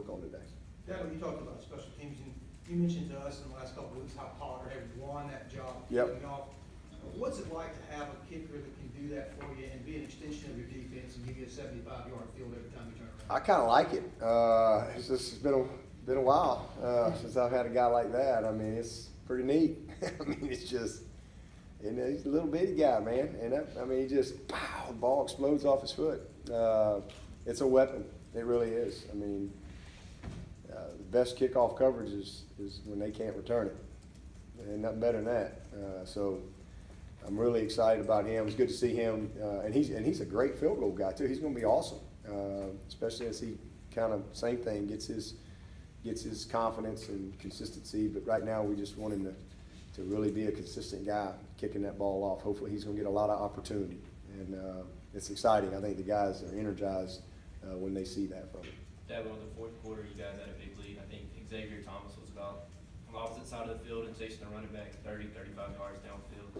on today. Dabo, you talked about special teams, and you mentioned to us in the last couple of weeks how Pollard had won that job kicking off. What's it like to have a kicker that can do that for you and be an extension of your defense and give you a 75-yard field every time you turn around? I kind of like it. It's been a while since I've had a guy like that. I mean, it's pretty neat. I mean, it's just, he's a little bitty guy, man. And he just, pow, the ball explodes off his foot. It's a weapon. It really is. I mean, the best kickoff coverage is when they can't return it. And nothing better than that. So I'm really excited about him. It's good to see him. And he's a great field goal guy, too. He's going to be awesome, especially as he kind of, same thing, gets his confidence and consistency. But right now we just want him to really be a consistent guy kicking that ball off. Hopefully he's going to get a lot of opportunity. And it's exciting. I think the guys are energized when they see that from him. Dabo, in the fourth quarter, you guys had a big lead. I think Xavier Thomas was about on the opposite side of the field and chasing the running back 30, 35 yards downfield.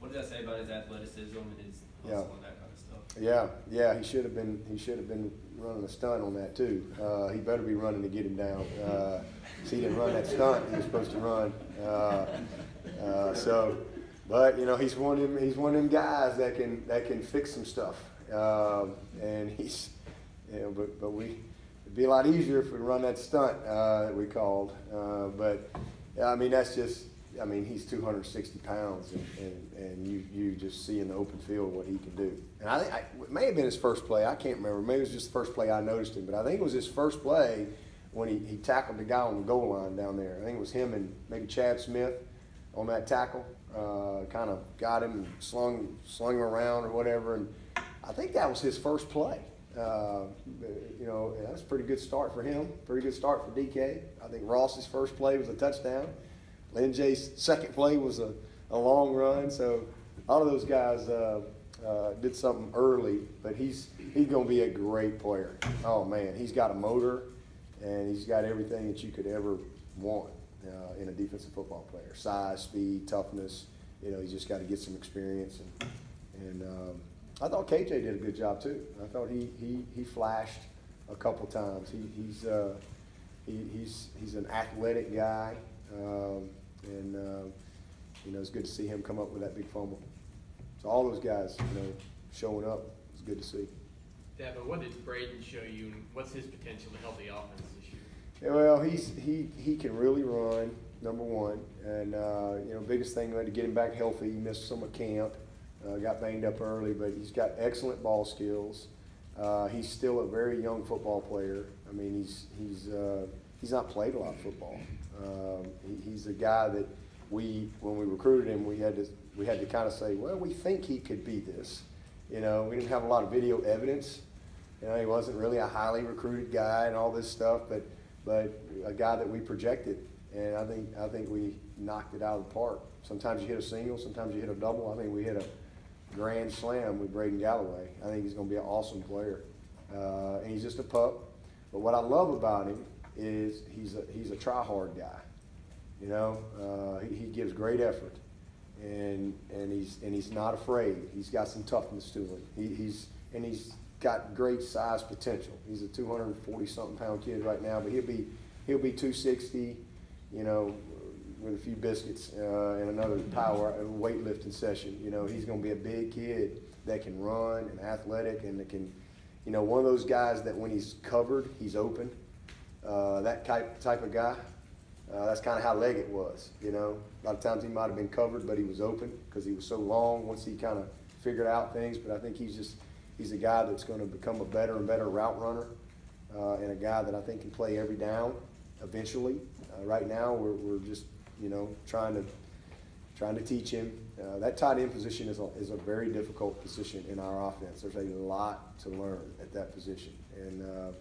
What does that say about his athleticism and his hustle and that kind of stuff? Yeah, he should have been running a stunt on that too. He better be running to get him down. He didn't run that stunt he was supposed to run. But he's one of them guys that can fix some stuff. And he's, but it'd be a lot easier if we run that stunt that we called. But I mean, that's just. I mean, he's 260 pounds, and you just see in the open field what he can do. And I think it may have been his first play. I can't remember. Maybe it was just the first play I noticed him. But I think it was his first play when he tackled the guy on the goal line down there. I think it was him and maybe Chad Smith on that tackle. Kind of got him and slung him around or whatever. And I think that was his first play. That's a pretty good start for him. Pretty good start for DK. I think Ross's first play was a touchdown. Lynn Jay's second play was a long run, so all of those guys did something early, but he's going to be a great player. Oh, man, he's got a motor, and he's got everything that you could ever want in a defensive football player. Size, speed, toughness. He's just got to get some experience. And I thought KJ did a good job, too. I thought he flashed a couple times. He's an athletic guy. It's good to see him come up with that big fumble. So all those guys, showing up, it's good to see. Dabo, what did Braden show you, and what's his potential to help the offense this year? Yeah, well, he can really run, number one, and biggest thing we had to get him back healthy. He missed some of camp, got banged up early, but he's got excellent ball skills. He's still a very young football player. I mean, he's not played a lot of football. He's a guy that when we recruited him, we had to kind of say, well, we think he could be this. We didn't have a lot of video evidence. He wasn't really a highly recruited guy and all this stuff, but a guy that we projected, and I think we knocked it out of the park. Sometimes you hit a single, sometimes you hit a double. I think we hit a grand slam with Braden Galloway. I think he's going to be an awesome player, and he's just a pup. But what I love about him is he's a try-hard guy. He gives great effort, and he's not afraid. He's got some toughness to him. He's got great size potential. He's a 240-something pound kid right now, but he'll be 260, with a few biscuits and another power weightlifting session. He's going to be a big kid that can run and athletic and that can, one of those guys that when he's covered, he's open. That type of guy. That's kind of how Leggett was, A lot of times he might have been covered, but he was open because he was so long once he kind of figured out things. But I think he's a guy that's going to become a better and better route runner and a guy that I think can play every down eventually. Right now we're just, trying to teach him. That tight end position is a very difficult position in our offense. There's a lot to learn at that position. And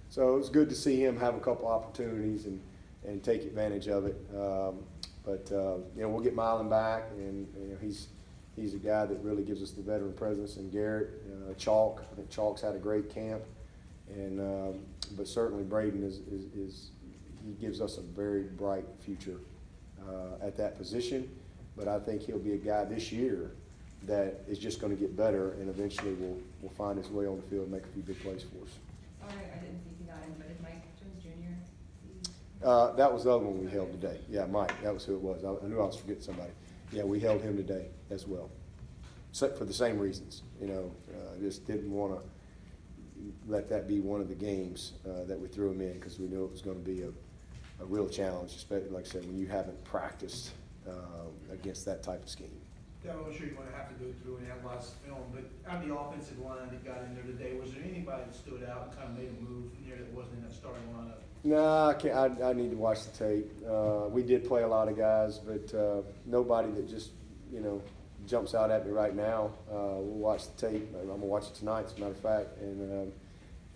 so it's good to see him have a couple opportunities and take advantage of it. We'll get Milan back, and he's a guy that really gives us the veteran presence. And Garrett, Chalk, I think Chalk's had a great camp, and but certainly Braden he gives us a very bright future at that position. But I think he'll be a guy this year that is just going to get better, and eventually will find his way on the field and make a few big plays for us. Sorry, I didn't see if you got him, but is Mike Jones Jr. That was the other one we held today. Yeah, Mike, that was who it was. I knew I was forgetting somebody. Yeah, we held him today as well. So, for the same reasons, just didn't want to let that be one of the games that we threw him in, because we knew it was going to be a real challenge, especially, like I said, when you haven't practiced against that type of scheme. Dabo, I'm sure you're gonna have to go through and analyze the film, but out of the offensive line that got in there today, was there anybody that stood out and kind of made a move in there that wasn't in that starting lineup? No, I can't. I need to watch the tape. We did play a lot of guys, but nobody that just, jumps out at me right now. We'll watch the tape. I'm gonna watch it tonight, as a matter of fact, and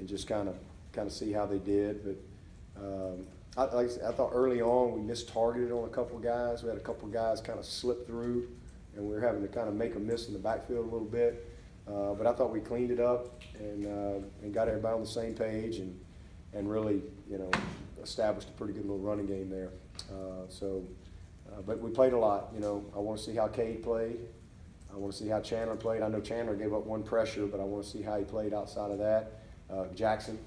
just kind of see how they did. But like I said, I thought early on we missed targeted on a couple of guys. We had a couple of guys kind of slip through, and we were having to kind of make them miss in the backfield a little bit. But I thought we cleaned it up and got everybody on the same page and really, established a pretty good little running game there. But we played a lot. I want to see how Cade played. I want to see how Chandler played. I know Chandler gave up one pressure, but I want to see how he played outside of that. Jackson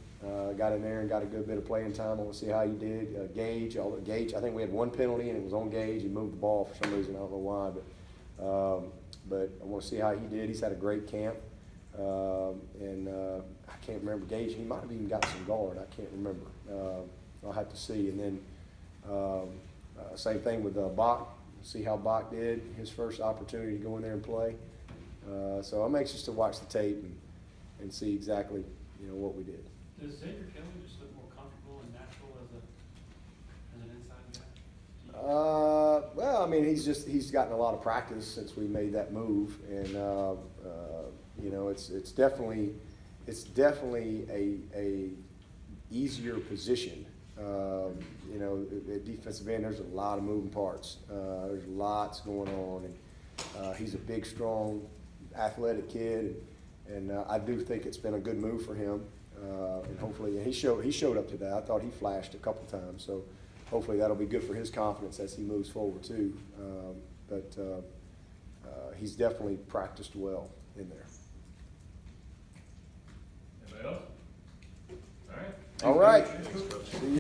got in there and got a good bit of playing time. I want to see how he did. Gage, I think we had one penalty and it was on Gage. He moved the ball for some reason. I don't know why, but I want to see how he did. He's had a great camp. I can't remember Gage. He might have even got some guard. I can't remember. I'll have to see. And then same thing with Bach. See how Bach did, his first opportunity to go in there and play. So I'm anxious to watch the tape and see exactly, what we did. Does Xavier Kelly just look more comfortable and natural as an inside guy? Well, I mean, he's gotten a lot of practice since we made that move, and it's definitely a easier position. At defensive end, there's a lot of moving parts. There's lots going on, and he's a big, strong, athletic kid, and I do think it's been a good move for him. And hopefully, he showed up today. I thought he flashed a couple times, so hopefully that'll be good for his confidence as he moves forward too. But he's definitely practiced well in there. Anybody else? All right. All right. Thanks, Coach. See you.